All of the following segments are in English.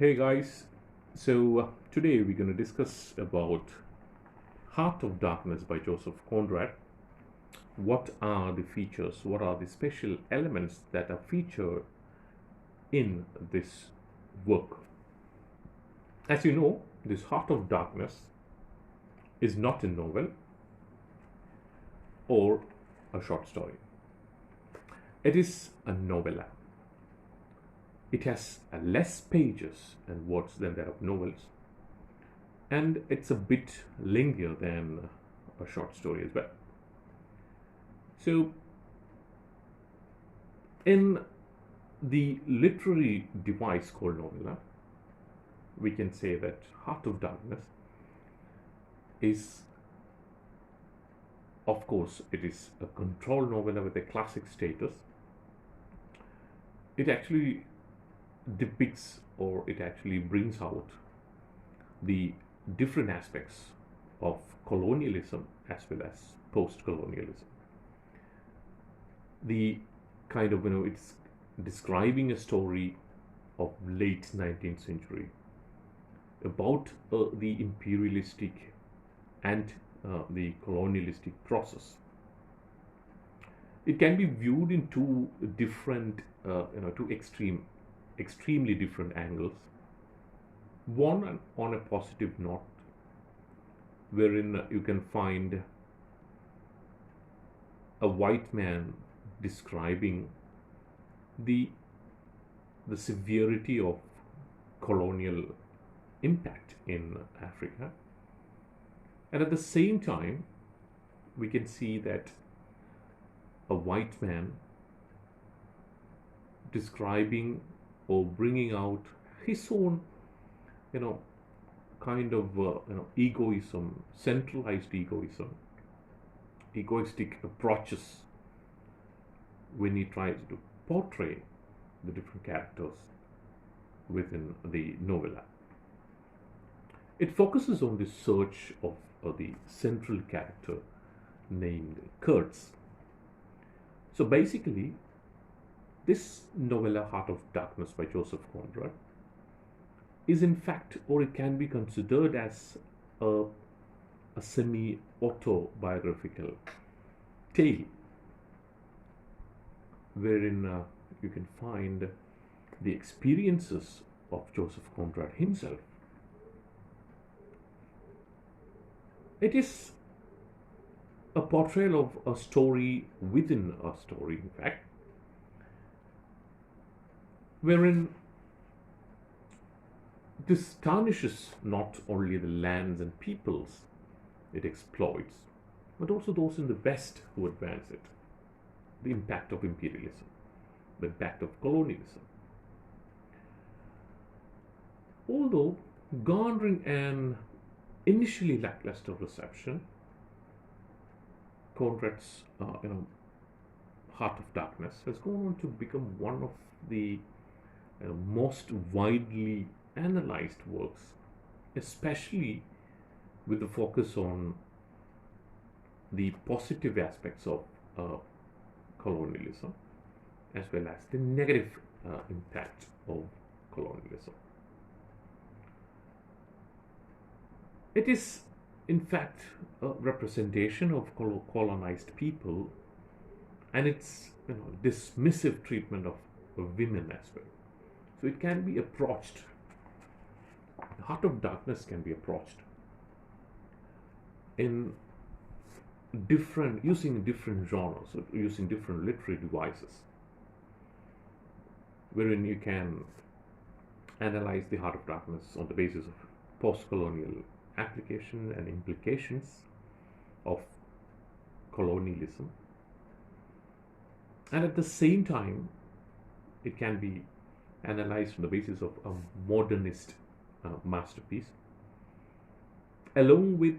Hey guys, today we're going to discuss about Heart of Darkness by Joseph Conrad. What are the features, what are the special elements that are featured in this work? As you know, this Heart of Darkness is not a novel or a short story. It is a novella. It has less pages and words than there are novels, and it's a bit lengthier than a short story as well. So, in the literary device called novella, we can say that Heart of Darkness is, of course, it is a control novella with a classic status. It actually depicts, or it actually brings out the different aspects of colonialism as well as post-colonialism. The kind of, it's describing a story of late 19th century about the imperialistic and the colonialistic process. It can be viewed in two different, two extremely different angles. One on a positive note, wherein you can find a white man describing the severity of colonial impact in Africa, and at the same time we can see that a white man describing or bringing out his own kind of egoism, centralized egoism, egoistic approaches when he tries to portray the different characters within the novella. It focuses on the search of the central character named Kurtz. So basically, this novella, Heart of Darkness by Joseph Conrad, is in fact, or it can be considered as a semi-autobiographical tale, wherein you can find the experiences of Joseph Conrad himself. It is a portrayal of a story within a story, in fact, wherein this tarnishes not only the lands and peoples it exploits, but also those in the West who advance it. The impact of imperialism, the impact of colonialism. Although garnering an initially lackluster reception, Conrad's Heart of Darkness has gone on to become one of the most widely analyzed works, especially with the focus on the positive aspects of colonialism as well as the negative impact of colonialism. It is, in fact, a representation of colonized people and its dismissive treatment of women as well. So it can be approached, the Heart of Darkness can be approached in using different genres, using different literary devices, wherein you can analyze the Heart of Darkness on the basis of post-colonial application and implications of colonialism, and at the same time it can be analyzed on the basis of a modernist masterpiece, along with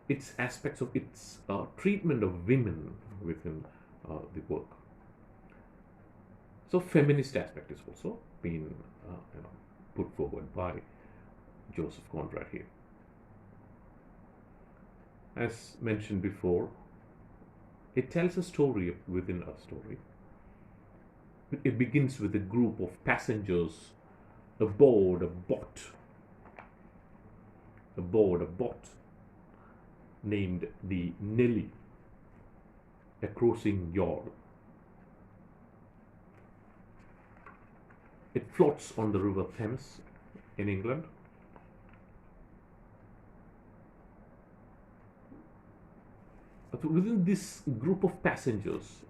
its aspects of its treatment of women within the work. So feminist aspect is also being put forward by Joseph Conrad here. As mentioned before, it tells a story within a story, It begins with a group of passengers aboard a boat named the Nelly, a cruising yacht. It floats on the River Thames in England. But within this group of passengers,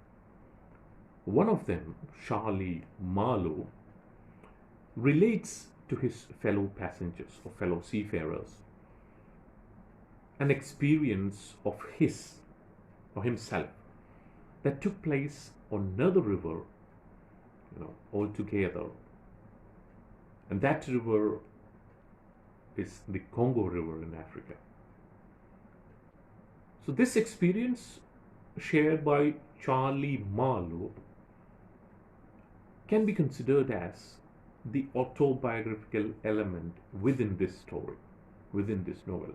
one of them, Charlie Marlow, relates to his fellow passengers or fellow seafarers an experience of his or himself that took place on another river, altogether. And that river is the Congo River in Africa. So this experience shared by Charlie Marlow can be considered as the autobiographical element within this story, within this novella.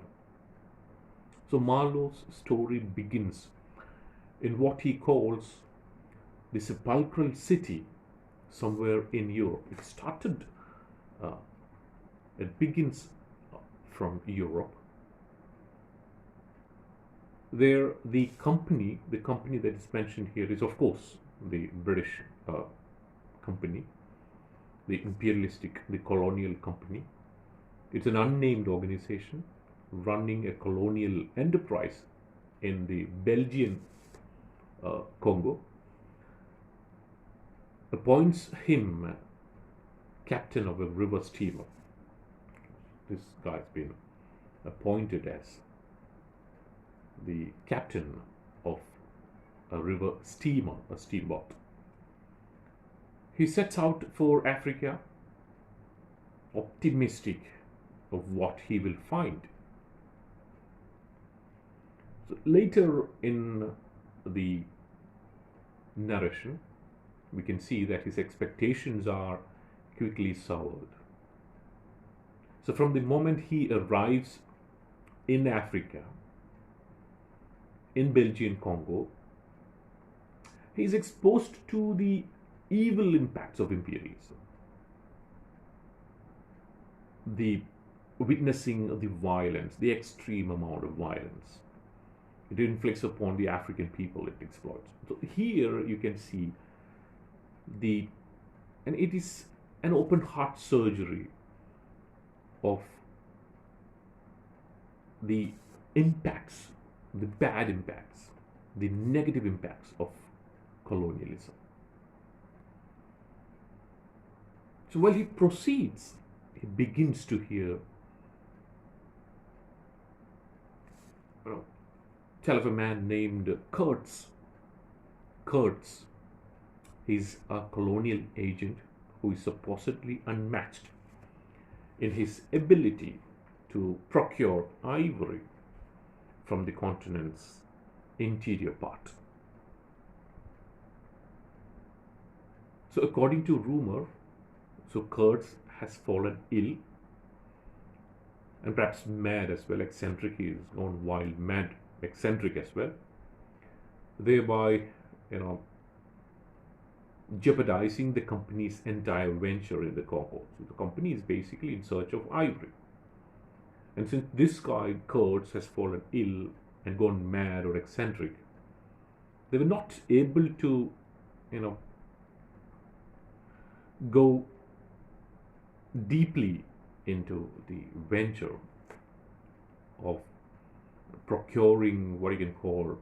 So Marlow's story begins in what he calls the sepulchral city somewhere in Europe. It begins from Europe. There, the company that is mentioned here is, of course, the British company, the imperialistic, the colonial company. It's an unnamed organization running a colonial enterprise in the Belgian Congo. Appoints him captain of a river steamer. This guy's been appointed as the captain of a river steamer, a steamboat. He sets out for Africa, optimistic of what he will find. So later in the narration, we can see that his expectations are quickly soured. So from the moment he arrives in Africa, in Belgian Congo, he is exposed to the evil impacts of imperialism. The witnessing of the violence, the extreme amount of violence it inflicts upon the African people, it exploits. So here you can see and it is an open heart surgery of the impacts, the bad impacts, the negative impacts of colonialism. So while he proceeds, he begins to hear tell of a man named Kurtz. Kurtz is a colonial agent who is supposedly unmatched in his ability to procure ivory from the continent's interior part. So according to rumor, Kurtz has fallen ill and perhaps mad as well, eccentric. He is gone wild, mad, eccentric as well, thereby, jeopardizing the company's entire venture in the Congo. So the company is basically in search of ivory. And since this guy, Kurtz, has fallen ill and gone mad or eccentric, they were not able to, go deeply into the venture of procuring what you can call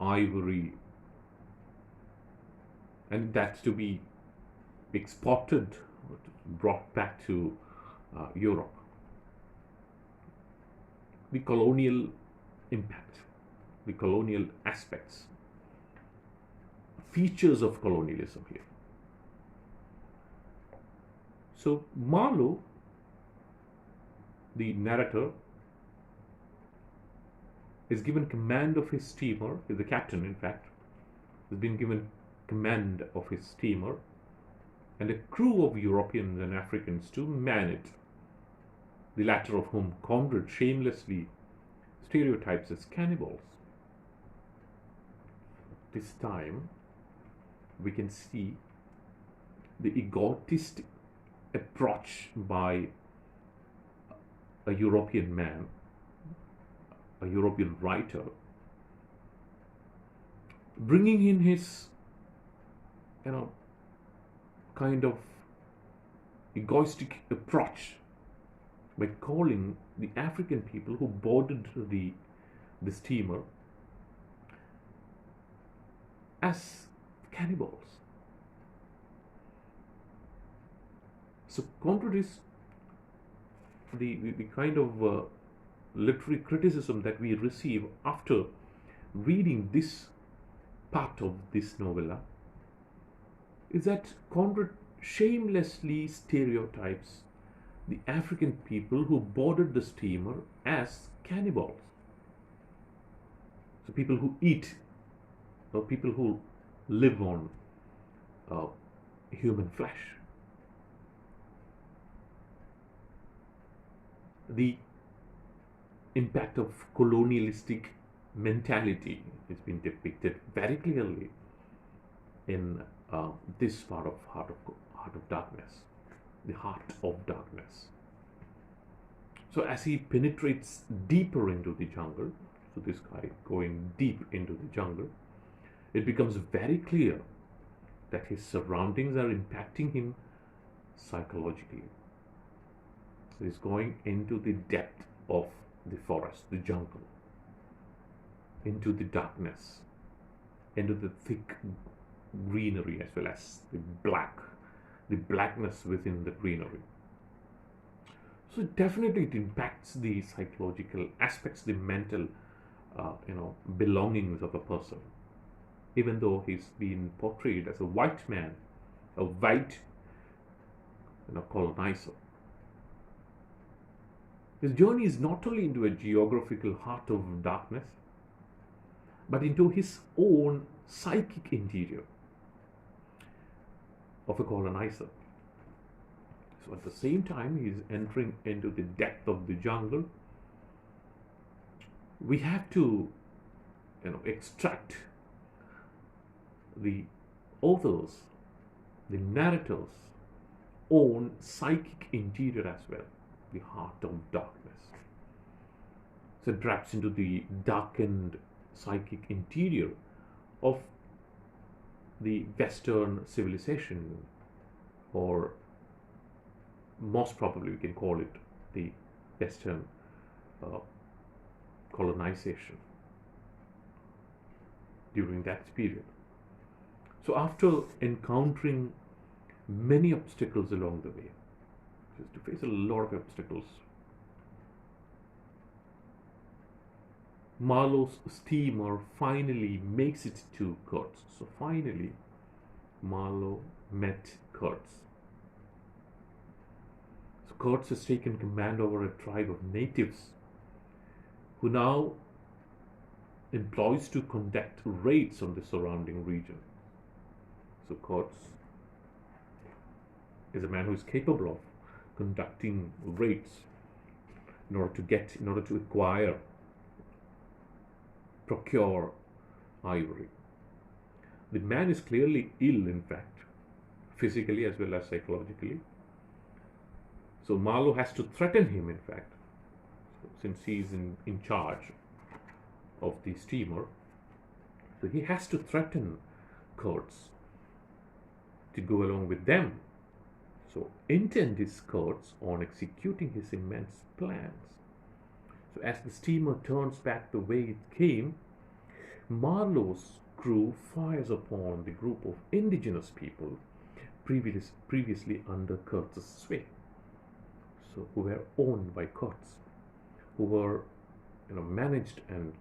ivory, and that's to be exported, brought back to Europe. The colonial impact, the colonial aspects, features of colonialism here. So Marlow, the narrator, is given command of his steamer, is the captain in fact, has been given command of his steamer and a crew of Europeans and Africans to man it, the latter of whom Conrad shamelessly stereotypes as cannibals. This time we can see the egotistic approach by a European man, a European writer, bringing in his, kind of egoistic approach by calling the African people who boarded the steamer as cannibals. So Conrad is the kind of literary criticism that we receive after reading this part of this novella is that Conrad shamelessly stereotypes the African people who boarded the steamer as cannibals. So people who eat, or people who live on human flesh. The impact of colonialistic mentality has been depicted very clearly in this part of Heart of Darkness, the Heart of Darkness. So as he penetrates deeper into the jungle, so this guy going deep into the jungle, it becomes very clear that his surroundings are impacting him psychologically. So he's going into the depth of the forest, the jungle, into the darkness, into the thick greenery as well as the blackness within the greenery. So definitely it impacts the psychological aspects, the mental, belongings of a person. Even though he's been portrayed as a white man, a white, colonizer. His journey is not only into a geographical heart of darkness, but into his own psychic interior of a colonizer. So at the same time he is entering into the depth of the jungle, we have to extract the author's, the narrator's own psychic interior as well, the heart of darkness. So it drops into the darkened psychic interior of the Western civilization, or most probably we can call it the Western colonization during that period. So after encountering many obstacles along the way, just to face a lot of obstacles, Marlow's steamer finally makes it to Kurtz. So finally, Marlow met Kurtz. So Kurtz has taken command over a tribe of natives who now employs to conduct raids on the surrounding region. So Kurtz is a man who is capable of conducting raids in order to acquire, procure ivory. The man is clearly ill, in fact, physically as well as psychologically. So Marlow has to threaten him, in fact, since he is in charge of the steamer. So he has to threaten Kurtz to go along with them. So intent is Kurtz on executing his immense plans. So as the steamer turns back the way it came, Marlow's crew fires upon the group of indigenous people previously under Kurtz's sway. So who were owned by Kurtz, who were managed and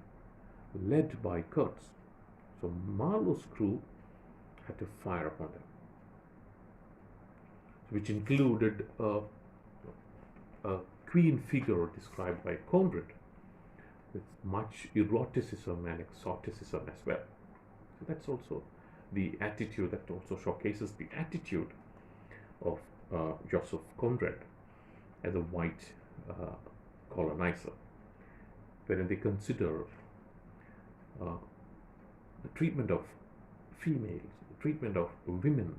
led by Kurtz. So Marlow's crew had to fire upon them, which included a queen figure described by Conrad with much eroticism and exoticism as well. So that's also the attitude, that also showcases the attitude of Joseph Conrad as a white colonizer, wherein they consider the treatment of females, the treatment of women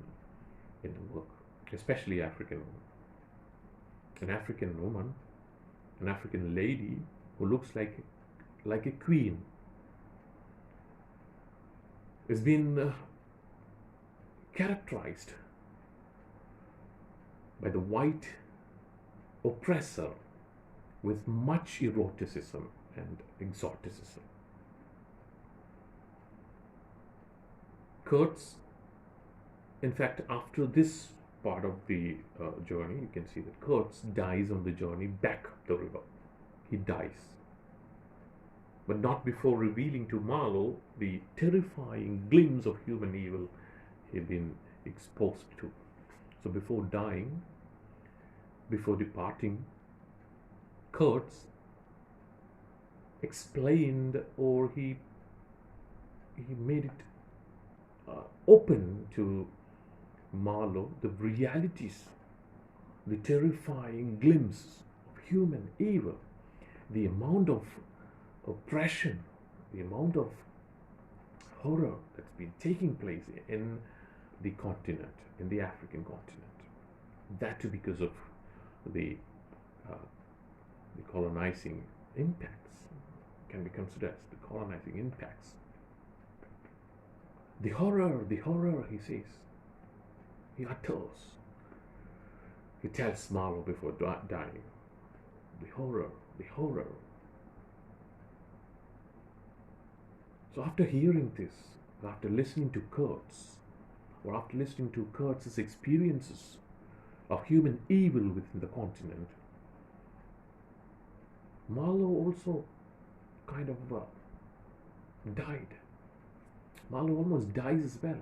in the work, especially African women. An African woman, an African lady who looks like a queen, has been characterized by the white oppressor with much eroticism and exoticism. Kurtz, in fact, after this part of the journey, you can see that Kurtz dies on the journey back up the river. He dies. But not before revealing to Marlow the terrifying glimpse of human evil he'd been exposed to. So before dying, before departing, Kurtz explained, or he made it open to Marlow the realities, the terrifying glimpse of human evil, the amount of oppression, the amount of horror that's been taking place in the continent, in the African continent. That too because of the colonizing impacts, can be considered as the colonizing impacts. The horror, he says, he utters. He tells Marlow before dying, the horror. So after hearing this, after listening to Kurtz, or after listening to Kurtz's experiences of human evil within the continent, Marlow also kind of died. Marlow almost dies as well.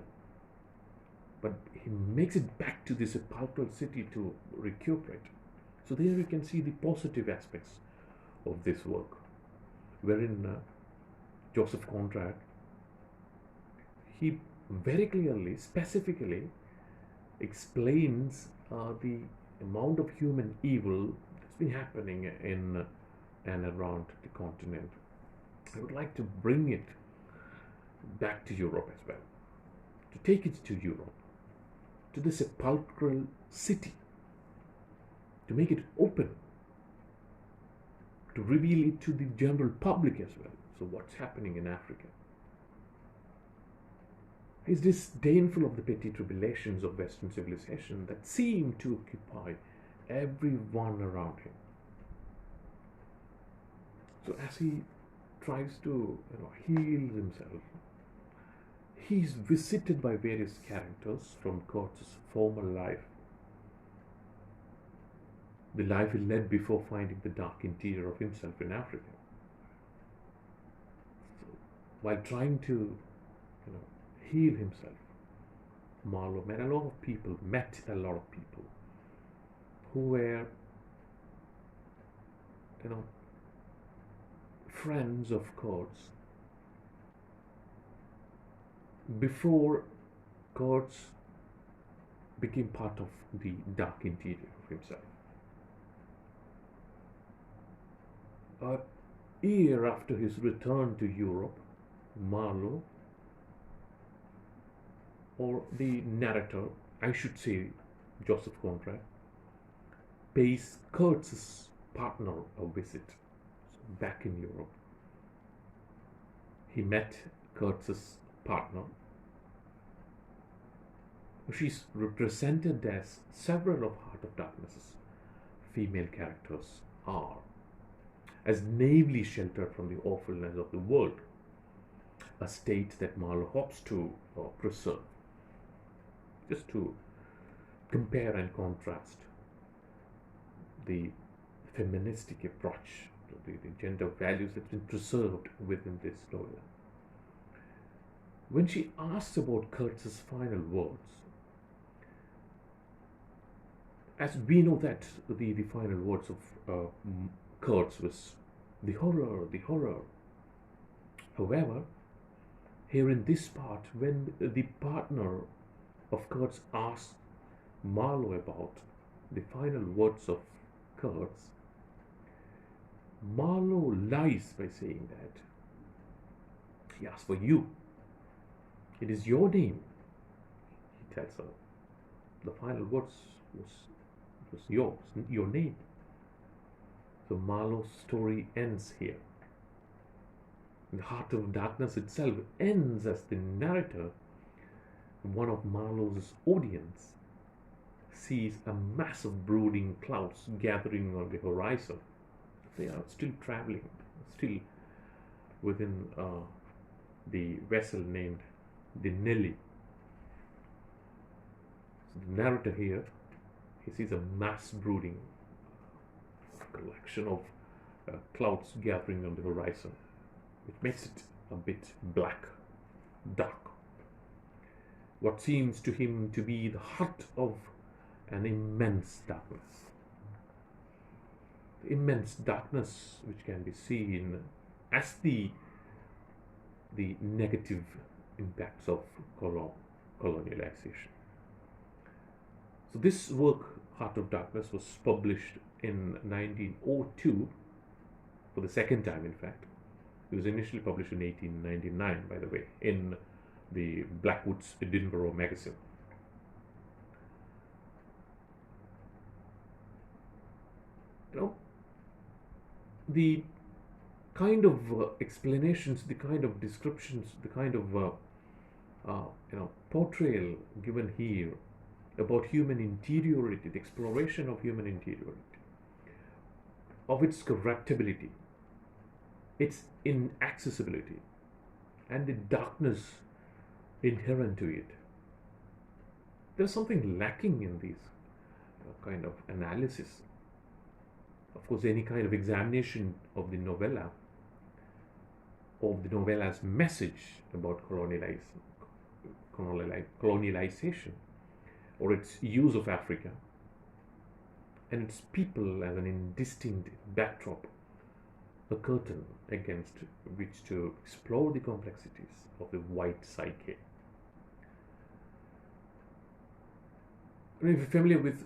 But he makes it back to the sepulchral city to recuperate. So there you can see the positive aspects of this work, wherein Joseph Conrad, he very clearly, specifically explains the amount of human evil that's been happening in and around the continent. I would like to bring it back to Europe as well, to take it to Europe, to the sepulchral city, to make it open, to reveal it to the general public as well. So what's happening in Africa? He's disdainful of the petty tribulations of Western civilization that seem to occupy everyone around him. So as he tries to heal himself, he's visited by various characters from Kurtz's former life, the life he led before finding the dark interior of himself in Africa. So, while trying to heal himself, Marlow met a lot of people who were friends of Kurtz before Kurtz became part of the dark interior of himself. A year after his return to Europe, Marlow, or the narrator, I should say Joseph Conrad, pays Kurtz's partner a visit. So back in Europe, he met Kurtz's partner. She's represented as several of Heart of Darkness's female characters are, as naively sheltered from the awfulness of the world, a state that Marlow hopes to preserve. Just to compare and contrast the feministic approach to the gender values that's been preserved within this story. When she asks about Kurtz's final words, as we know that the final words of Kurtz was the horror. However, here in this part, when the partner of Kurtz asks Marlow about the final words of Kurtz, Marlow lies by saying that he asked for you. It is your name, he tells her. The final words was yours, your name. So Marlow's story ends here. The Heart of Darkness itself ends as the narrator, one of Marlow's audience, sees a massive brooding clouds gathering on the horizon. They are still traveling, still within the vessel named the Nelly. So the narrator here, he sees a mass brooding collection of clouds gathering on the horizon, which makes it a bit black, dark. What seems to him to be the heart of an immense darkness. The immense darkness which can be seen as the negative impacts of colonialization. So this work, Heart of Darkness, was published in 1902 for the second time, in fact. It was initially published in 1899, by the way, in the Blackwood's Edinburgh magazine. You know, the kind of explanations, the kind of descriptions, the kind of portrayal given here about human interiority, the exploration of human interiority, of its corruptibility, its inaccessibility, and the darkness inherent to it. There's something lacking in these kind of analysis. Of course, any kind of examination of the novella, of the novella's message about colonialization, or its use of Africa and its people as an indistinct backdrop, a curtain against which to explore the complexities of the white psyche. If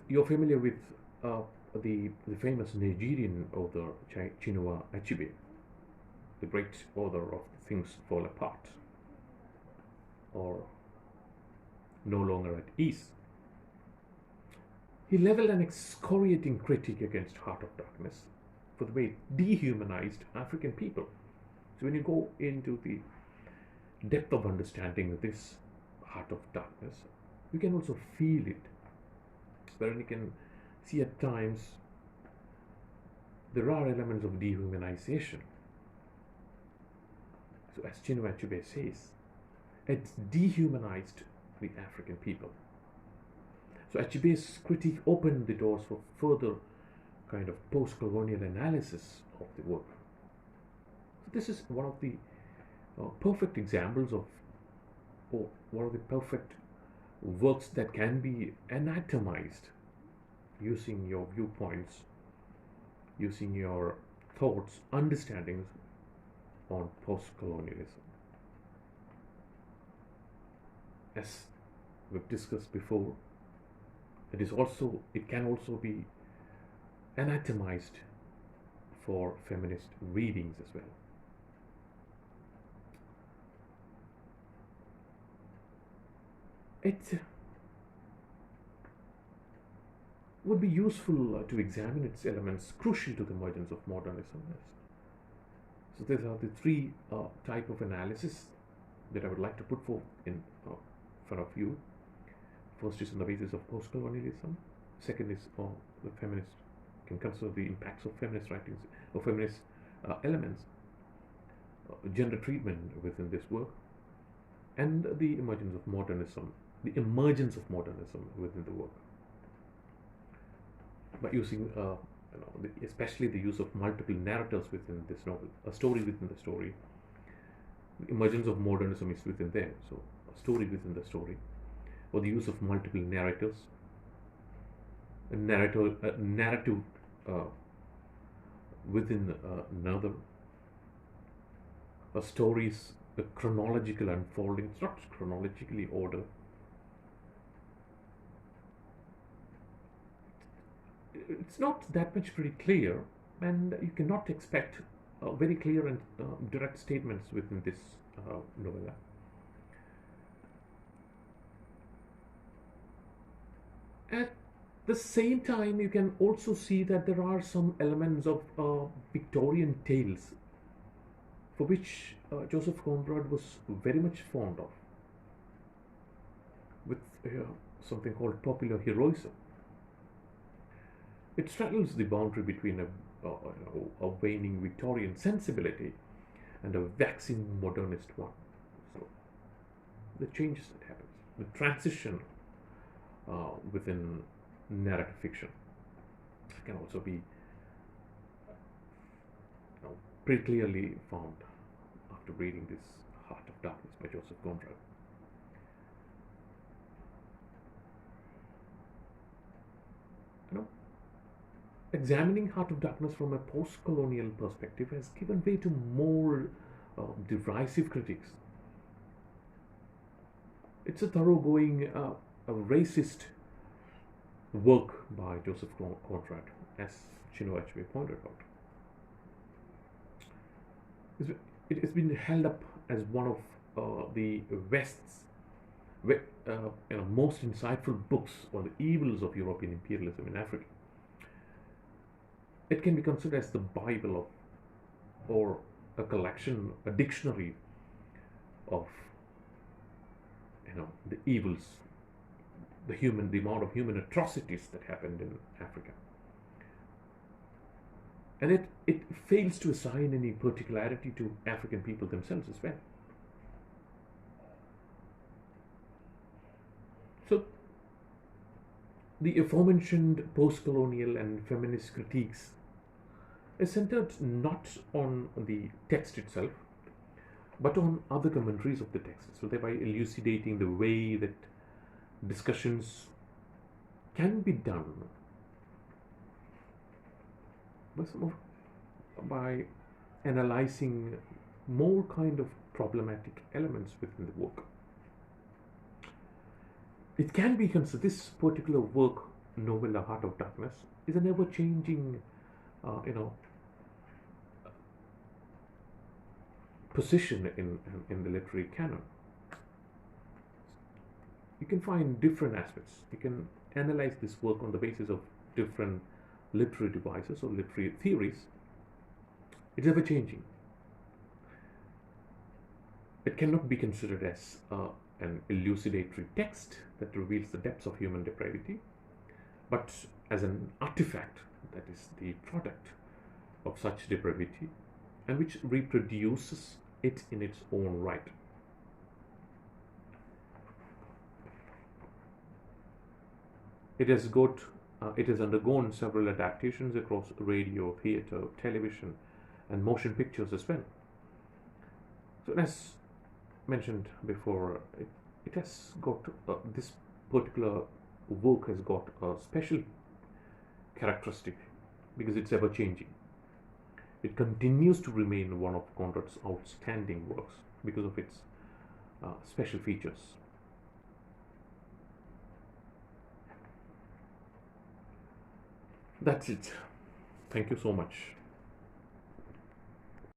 you're familiar with the famous Nigerian author Chinua Achebe, the great author of Things Fall Apart, or No Longer at Ease. He leveled an excoriating critique against Heart of Darkness for the way it dehumanized African people. So when you go into the depth of understanding of this Heart of Darkness, you can also feel it. Where you can see at times there are elements of dehumanization. So as Chinua Achebe says, it's dehumanized the African people. So Achebe's critique opened the doors for further kind of post-colonial analysis of the work. So this is one of the perfect examples of, or one of the perfect works that can be anatomized using your viewpoints, using your thoughts, understandings on post-colonialism. As we've discussed before, it can also be anatomized for feminist readings as well. It would be useful to examine its elements crucial to the emergence of modernism. So these are the three type of analysis that I would like to put forth in front of you. First is on the basis of post-colonialism. Second is the feminist can consider the impacts of feminist writings or feminist elements, gender treatment within this work, and the emergence of modernism within the work. By using, especially the use of multiple narrators within this novel, a story within the story. The emergence of modernism is within there, so a story within the story, or the use of multiple narrators, a narrative within another. A story's a chronological unfolding. It's not chronologically ordered. It's not that much very clear, and you cannot expect very clear and direct statements within this novella. At the same time, you can also see that there are some elements of Victorian tales for which Joseph Conrad was very much fond of, with something called popular heroism. It straddles the boundary between a waning Victorian sensibility and a waxing modernist one. So the changes that happens, the transition within narrative fiction can also be pretty clearly found after reading this Heart of Darkness by Joseph Conrad. You know, examining Heart of Darkness from a post-colonial perspective has given way to more derisive critiques. It's a thoroughgoing, a racist work by Joseph Conrad, as Chinua Achebe pointed out. It has been held up as one of the West's most insightful books on the evils of European imperialism in Africa. It can be considered as the Bible of, or a collection, a dictionary of the evils, the amount of human atrocities that happened in Africa. And it fails to assign any particularity to African people themselves as well. So the aforementioned post-colonial and feminist critiques is centered not on the text itself, but on other commentaries of the text, so thereby elucidating the way that discussions can be done by analyzing more kind of problematic elements within the work. It can be considered, this particular work, novel The Heart of Darkness, is an ever-changing, position in the literary canon. You can find different aspects. You can analyze this work on the basis of different literary devices or literary theories. It's ever changing. It cannot be considered as an elucidatory text that reveals the depths of human depravity, but as an artifact that is the product of such depravity and which reproduces it in its own right. It has undergone several adaptations across radio, theatre, television, and motion pictures as well. So, as mentioned before, it has got this particular work has got a special characteristic because it's ever changing. It continues to remain one of Conrad's outstanding works because of its special features. That's it. Thank you so much.